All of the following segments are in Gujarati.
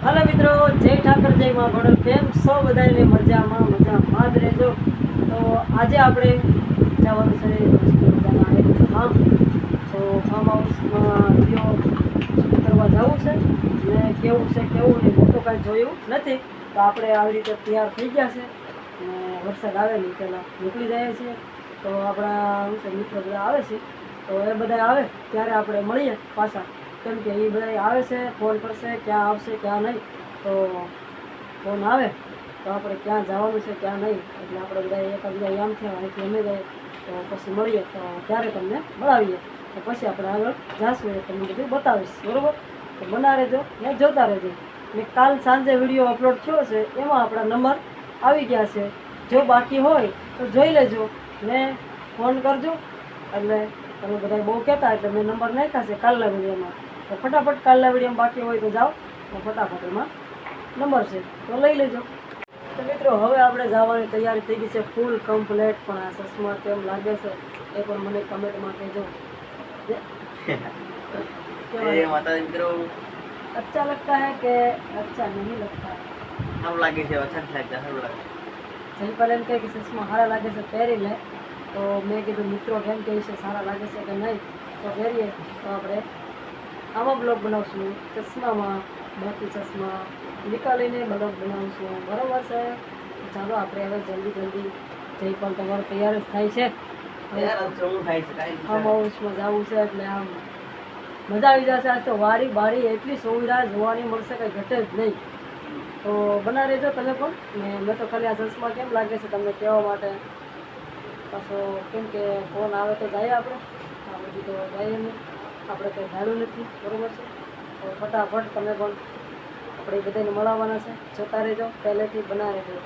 हेलो मित्रों, जय ठाकर जय मां भणो। केम सौ बधाईने मजामां જ રહેજો। તો આજે આપણે જવાનું છે મજાના એક ફાર્મ. તો ફાર્મ હાઉસમાં વિડીયો શૂટ કરવા જવું છે ને કેવું છે કેવું નહીં હું તો કાંઈ જોયું નથી. તો આપણે આવી રીતે તૈયાર થઈ ગયા છે ને વરસાદ આવે નહીં પહેલાં નીકળી જાય છે. તો આપણા શું છે મિત્રો બધા આવે છે, તો એ બધા આવે ત્યારે આપણે મળીએ પાછા, કેમ કે એ બધા આવે છે, ફોન કરશે ક્યાં આવશે ક્યાં નહીં. તો ફોન આવે તો આપણે ક્યાં જવાનું છે ક્યાં નહીં, એટલે આપણે બધા એકબીજા એમ થયા અહીંથી અમે જાય તો પછી મળીએ તો ત્યારે તમને મળાવીએ. તો પછી આપણે આગળ જાશું એ તમને બધું બતાવીશ, બરાબર? તો બના રહેજો ને જોતા રહેજો. ને કાલ સાંજે વિડીયો અપલોડ થયો છે એમાં આપણા નંબર આવી ગયા છે. જો બાકી હોય તો જોઈ લેજો ને ફોન કરજો. એટલે તમે બધા બહુ કહેતા એટલે મેં નંબર નાખ્યા છે કાલના વિડીયોમાં. તો ફટાફટ કાલના વિડીયોમાં બાકી હોય તો જાઓ, તો ફટાફટ એમાં નંબર છે તો લઈ લેજો. તો મિત્રો હવે આપણે જવાની તૈયારી થઈ ગઈ છે ફૂલ કમ્પ્લેટ. પણ આ ચશ્મા કેમ લાગે છે એ પણ મને કમેન્ટમાં કહેજો. अच्छा लगता है कि अच्छा नहीं लगता है? हम लागे છે अच्छा लगता है લાગે. જયપાલ એમ કહે કે ચશ્મા સારા લાગે છે પહેરી લે. તો મેં કીધું મિત્રો કેમ કહે છે સારા લાગે છે કે નહીં, તો પહેરીએ. તો આપણે આમાં બ્લોગ બનાવશું ચશ્મામાં, બાકી ચશ્મા નીકાળીને બ્લોગ બનાવશું, બરાબર છે? ચાલો આપણે હવે જલ્દી જયપાલ તમારો તૈયાર જ થાય છે. ફાર્મ હાઉસમાં જવું છે એટલે આમ મજા આવી જશે. આજ તો વારી બારી એટલી સુવિધા જોવાની મળશે કંઈ ઘટે જ નહીં. તો બના રહેજો તમે પણ. ને મેં તો ખાલી આ ચશ્મા કેમ લાગે છે તમને કહેવા માટે. પાછો કેમ કે ફોન આવે તો જાય આપણે, આ બધું તો જાય નહીં, આપણે કંઈ ધાડું નથી, બરાબર છે? તો ફટાફટ તમે પણ આપણે બધાને મળાવવાના છે, જોતા રહેજો, પહેલેથી બના રહેજો.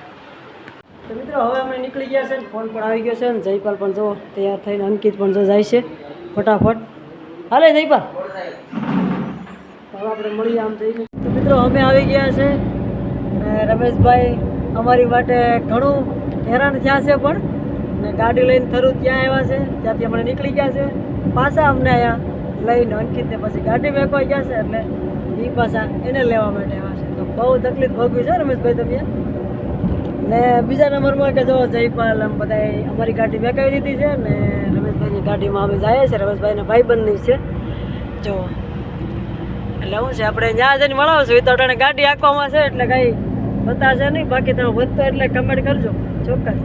તો મિત્રો હવે અમે નીકળી ગયા છે, ફોન પણ આવી ગયો છે ને જયપાલ પણ જો તૈયાર થઈને, અંકિત પણ જો જાય છે ફટાફટ. હાલે જયપાલ, હવે આપણે મળીએ આમ જઈને. તો મિત્રો અમે આવી ગયા છે ને રમેશભાઈ અમારી માટે ઘણું હેરાન થયા છે, પણ ને ગાડી લઈને થરું ત્યાં આવ્યા છે, ત્યાંથી અમે નીકળી ગયા છે પાછા અમને અહીંયા લઈને અંકિતને પછી ગાડી મેકવા ગયા છે, એટલે એ પાછા એને લેવા માટે આવ્યા છે. તો બહુ તકલીફ ભોગવી છે રમેશભાઈ તમે. ને બીજા નંબરમાં કે જો જયપાલ આમ બધા અમારી ગાડી મેકાવી દીધી છે ને રમેશભાઈની ગાડીમાં અમે જઈએ છીએ. રમેશભાઈના ભાઈબંધની છે જો, એટલે શું છે આપણે ત્યાં જઈને મળાવશું. એ તો અટાણે ગાડી આંકવામાં છે એટલે કંઈ બતાવશે નહીં, બાકી તમે વધતો એટલે કમેન્ટ કરજો ચોક્કસ.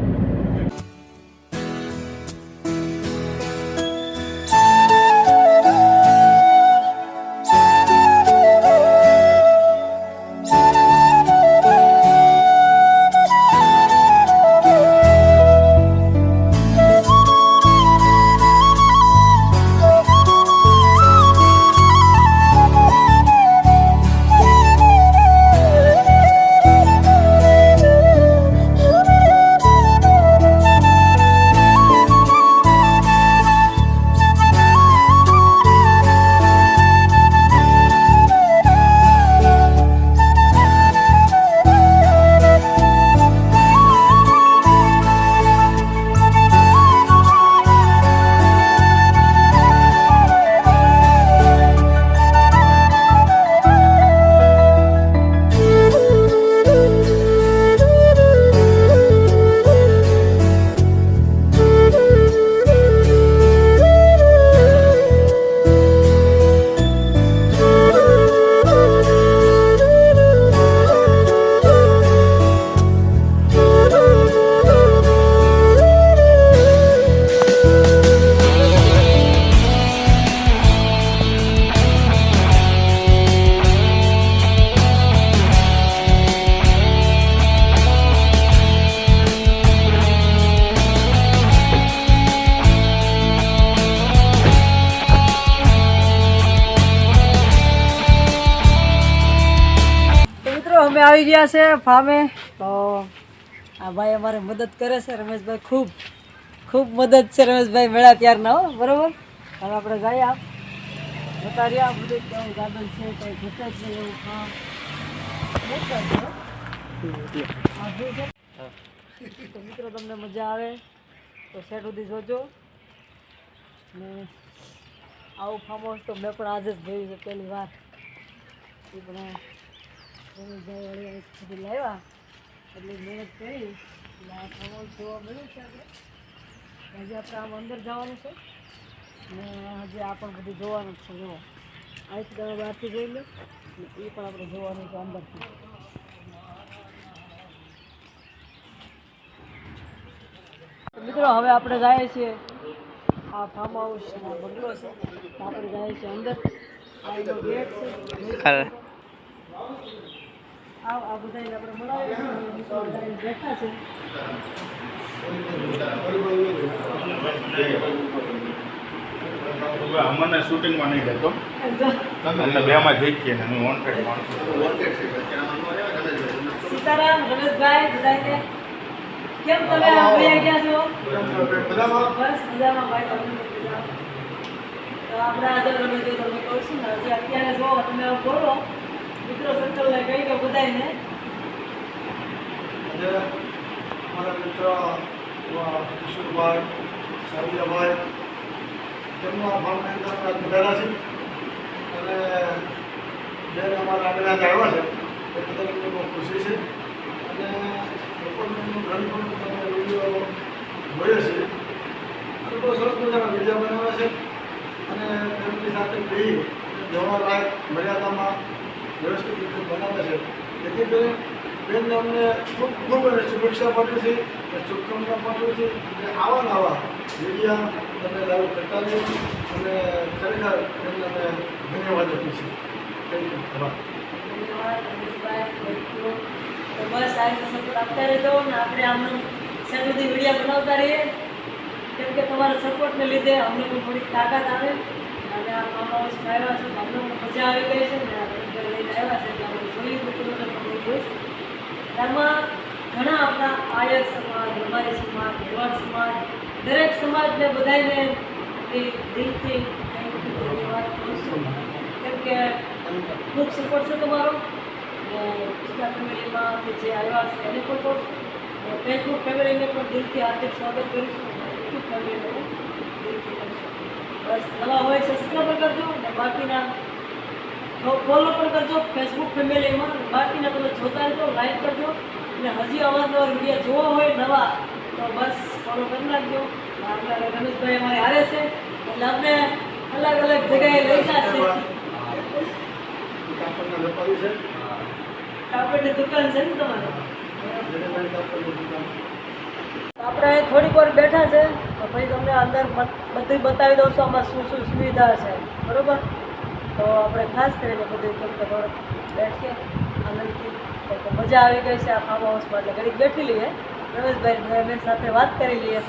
અમે આવી ગયા છે ફાર્મે. તો આ ભાઈ અમારે મદદ કરે છે રમેશભાઈ, ખૂબ ખૂબ મદદ છે રમેશભાઈ મેળા ત્યારના, હો બરાબર. હવે આપણે જઈએ આપ જતા રહ્યા. બધું કેવું ગાર્ડન છે કંઈ ઘટે જ નહીં એવું ફાર્મ. તો મિત્રો તમને મજા આવે તો સેટ સુધી જોજો. ને આવું ફાર્મ હાઉસ તો મેં પણ આજે જ જોયું છે પહેલી વાર. એ પણ રમેશભાઈ વળી અહીં સુધી લાવ્યા એટલી મહેનત કરી એટલે આ ફાર્મ જોવા મળ્યું છે આપણે. હજી આપણે આમ અંદર જવાનું છે ને હજી આ પણ બધું જોવાનું જ છે. જુઓ અહીંથી તમે બહારથી જોઈ લો ને એ પણ આપણે જોવાનું છે અંદરથી. મિત્રો હવે આપણે જઈએ છીએ આ ફાર્મ હાઉસ આ બંગલો છે તો આપણે જઈએ છીએ અંદર. આ એનો ગેટ છે. આ બધાને આપણે મળાવીએ છીએ. બેઠા છે. અમને શૂટિંગમાં નહીં લેતો તમને બેમાં જઈ છીએ ને હું વોન્ટેડ માણસ. સીતારામ રમેશભાઈ બધાને કેમ તમે અહીંયા ગયા છો? બસ મજામાં ભાઈ. તો આપણે આજે રમેશભાઈ તમને કહું છું ને હજી અત્યારે જો તમે બોલો મિત્રો સર્કલને કહી દો બધાને. અમારા મિત્ર કિશોરભાઈ સાવિયાભાઈ તેમના ફાર્મની અંદર પધાર્યા છે અને જ્યારે અમારા આગળ જ આવ્યા છે એ બદલ અમને બહુ ખુશી છે. અને લોકોને ઘણી પણ તમે વિડીયો જોઈએ છે અને બહુ સરસ મજાના વિડીયો બનાવ્યા છે અને તેમની સાથે બી જવાલાયક મર્યાદામાં વ્યવસ્થિત રીતે બનાવે છે. જેથી કરીને બેનને અમને ખૂબ ખૂબ અને શુભેચ્છા પાઠવી છે અને શુભકામના પાઠવી છે કે આવા નવા વિડીયા તમે લાઈવ કરતા રહો અને ખરેખર બેનને અમે ધન્યવાદ આપીએ છીએ. Thank you. ધન્યવાદ રમેશભાઈ. તો બસ આ રીતે સપોર્ટ આપતા રહેજો ને આપણે આમનું સુધી વિડીયો બનાવતા રહીએ કેમ કે તમારા સપોર્ટને લીધે અમને પણ થોડીક તાકાત આવે અને આ ફાર્મ હાઉસમાં આવ્યા છે અમને પણ મજા આવી ગઈ છે ને આપણે લઈને આવ્યા છે એટલે આપણે જોઈ બધું પણ જોઈશ. આમાં ઘણા આપણા આયર સમાજ રબારી સમાજ ભરવાડ સમાજ દરેક સમાજને બધાને દિલથી ધન્યવાદ કરું છું કેમ કે ખૂબ સપોર્ટ છે તમારો. ગુજરાત ફેમિલીમાંથી જે આવ્યા છે એને પણ કહું છું. ફેસબુક ફેમિલીને પણ દિલથી હાર્દિક સ્વાગત કરું છું. યુટ્યુબ ફેમિલીને પણ દિલથી કરું છું. બસ નવા હોય સબસ્ક્રાઈબ કરજો અને બાકીના ફોલો પણ કરજો ફેસબુક ફેમિલીમાં. બાકીના તમે જોતા રહેજો, લાઈક કરજો અને હજી અવારનવાર વિડીયો જોવા હોય નવા તો બસ ફોલો કરી નાખજો. આપણે રમેશભાઈ અમારે હારે છે એટલે અમને અલગ અલગ જગ્યાએ લઈ જશે. કાપડના વેપારી છે. કાપડની દુકાન છે ને તમારે? જડેભાઈ કાપડની દુકાન. આપણે થોડીક વાર બેઠા છે તો પછી તમને અંદર બધું બતાવી દઉં છું આમાં શું શું સુવિધા છે. બરાબર? તો આપણે ખાસ કરીને બધું કેમ કે થોડુંક બેઠીએ આનંદથી તો મજા આવી ગઈ છે આ ફાર્મ હાઉસમાં એટલે ઘડીક બેઠી લઈએ રમેશભાઈ અમે સાથે વાત કરી લઈએ.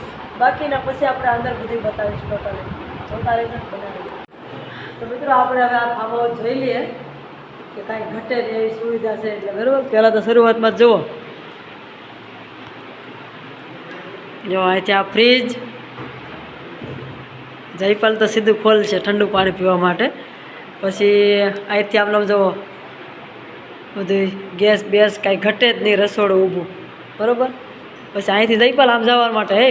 બાકીના પછી આપણે અંદર બધું બતાવીશું ટોટલી. જોતા રહેજો બનાવી. તો મિત્રો આપણે હવે આ ફાર્મ હાઉસ જોઈ લઈએ કે કાંઈ ઘટે ને એવી સુવિધા છે એટલે બરાબર. પહેલાં તો શરૂઆતમાં જ જુઓ જો અહીંથી આ ફ્રીજ જયપાલ તો સીધું ખોલ છે ઠંડુ પાણી પીવા માટે. પછી અહીંથી આમ જુઓ બધું ગેસ બેસ કાંઈ ઘટે જ નહીં રસોડું ઊભું. બરાબર? પછી અહીંથી જયપાલ આમ જવા માટે હે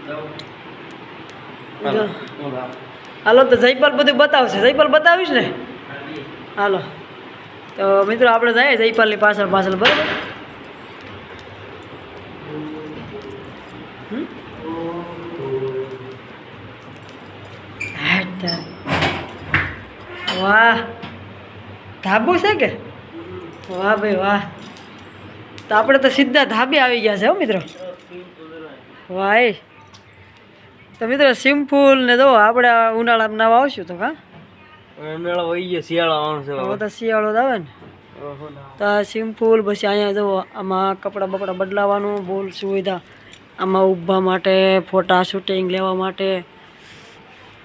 જો હાલો તો જયપાલ બધું બતાવશે. જયપાલ બતાવીશ ને? હાલો તો મિત્રો આપણે જઈએ જયપાલની પાછળ પાછળ. બરાબર? વાહ ધાબુ છે કે? વાહ ભાઈ વાહ. તો આપણે તો સીધા ધાબે આવી ગયા છે હો મિત્રો. વાહ. તો મિત્રો સિમ્પલ ને જો આપણે ઉનાળામાં નવા આવશું તો હા મેળો વહી ગયો શિયાળો આવવાનો છે હવે તો શિયાળો જ આવે ને તો આ સિમ્પલ. પછી અહીંયા જુઓ આમાં કપડાં બપડા બદલાવાનું બોલ સુવિધા આમાં ઊભા માટે ફોટા શૂટિંગ લેવા માટે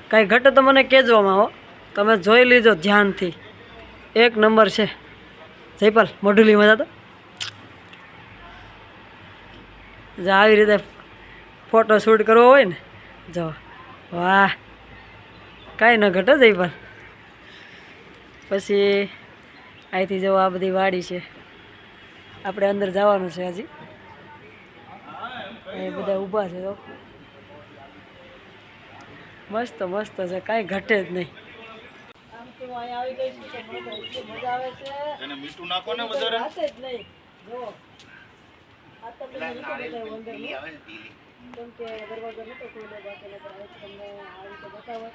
કાંઈ ઘટે તો મને કહેજો આમાં હો. તમે જોઈ લીજો ધ્યાનથી. એક નંબર છે. જયપાલ મોઢુલીમાં જતો જો આવી રીતે ફોટો શૂટ કરવો હોય ને જો વાહ કાંઈ ન ઘટે જયપાલ. પછી અહીંથી જો આ બધી વાડી છે આપણે અંદર જવાનું છે હજી. એ બધા ઊભા છે તો મસ્ત મસ્ત છે કાંઈ ઘટે જ નહીં. આમ તો હું અહીંયા આવી ગઈ છું તો મને તો એટલી મજા આવે છે એને મીઠું નાખો ને વધારે. વાત જ નહીં. જો આ તમને મીઠું બતાવ્યું અંદરનું. કેમ કે દરવાજો નહોતો ખુલ્લો બાકીનો, પણ હવે તમને આ રીતે બતાવો.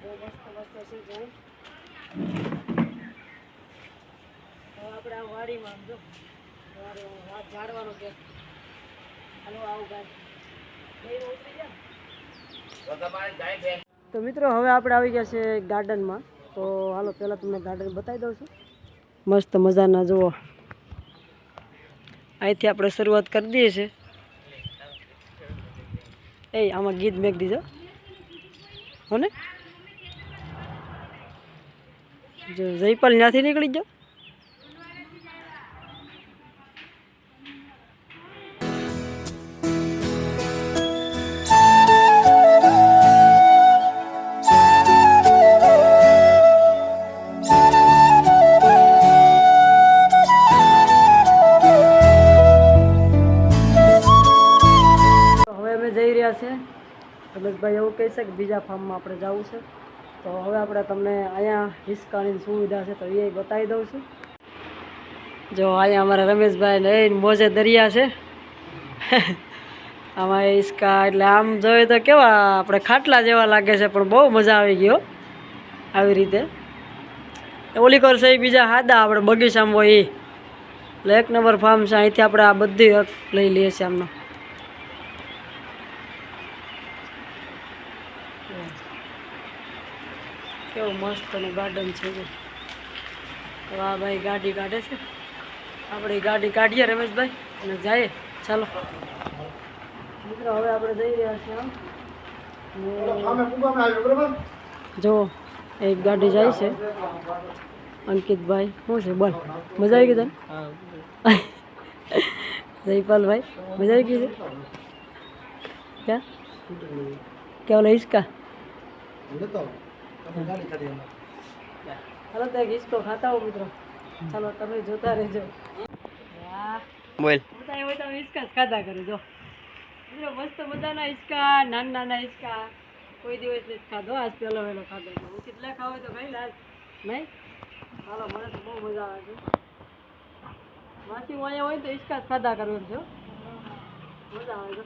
બહુ મસ્ત મસ્ત છે જોવું. હવે આપણે આ વાડીમાં આમ જો વાત ઝાડવાનું કે હાલો આવું ગાય ઉતરી ગયા. તો મિત્રો હવે આપણે આવી ગયા છે ગાર્ડનમાં. તો હાલો પહેલાં તમને ગાર્ડન બતાવી દઉં છું. મસ્ત મજાના જુઓ, અહીંથી આપણે શરૂઆત કરી દઈએ છીએ. આમાં ગીત મેક દીધો હો ને. જો જયપાલ ત્યાંથી નીકળી જાઓ. જઈ રહ્યા છે રમેશભાઈ એવું કહે છે કે બીજા ફાર્મમાં આપણે જવું છે. તો હવે આપણે તમને અહીંયા હિસકાની સુવિધા છે તો એ બતાવી દઉં છું. જો અહીંયા અમારા રમેશભાઈ ને મોજે દરિયા છે. આમાં હિસકા એટલે આમ જોઈએ તો કેવા આપણે ખાટલા જેવા લાગે છે, પણ બહુ મજા આવી ગયો આવી રીતે. ઓલી કોર છે બીજા હાદા આપણે બગીચામાં હોય એ, એટલે એક નંબર ફાર્મ છે. અહીંથી આપણે આ બધી લઈ લઈએ છીએ આમનો. કેવું મસ્ત અને ગાર્ડન છે. તો આ ભાઈ ગાડી કાઢે છે, આપણે ગાડી કાઢીએ રમેશભાઈ અને જઈએ. ચાલો મિત્રો હવે આપણે જઈ રહ્યા છીએ આમ. જો એક ગાડી જાય છે. અંકિતભાઈ શું છે બોલ, મજા આવી ગઈ તને? જયપાલભાઈ મજા આવી ગઈ છે ક્યાં કેવલ હિસકા. હાલો તો એક હિસકો ખાતા હો મિત્રો. ચાલો તમે જોતા રહેજો. બોલ. હોય તો હિસકા જ ખાધા કરે. જો મિત્રો મસ્ત મજાના હિસકા, નાના નાના હિસકા. કોઈ દિવસ નથી ખાધો, આજ પહેલો વહેલો ખાધો. હું કેટલા ખાવ તો ખાઈ લાજ નહીં. ચાલો મને તો બહુ મજા આવે છે. માસી હું અહીંયા હોય તો હિસકા જ ખાધા કરું એમ છો. મજા આવે છે.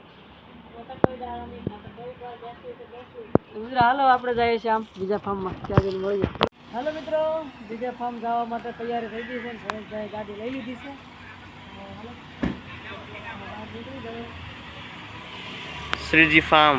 મિત્રો હાલો આપણે જઈએ છીએ આમ બીજા ફાર્મમાં, ત્યાં જઈને મળીએ. હાલો મિત્રો બીજા ફાર્મ જવા માટે તૈયારી થઈ ગઈ છે. સુરેશભાઈ ગાડી લઈ લીધી છે. શ્રીજી ફાર્મ.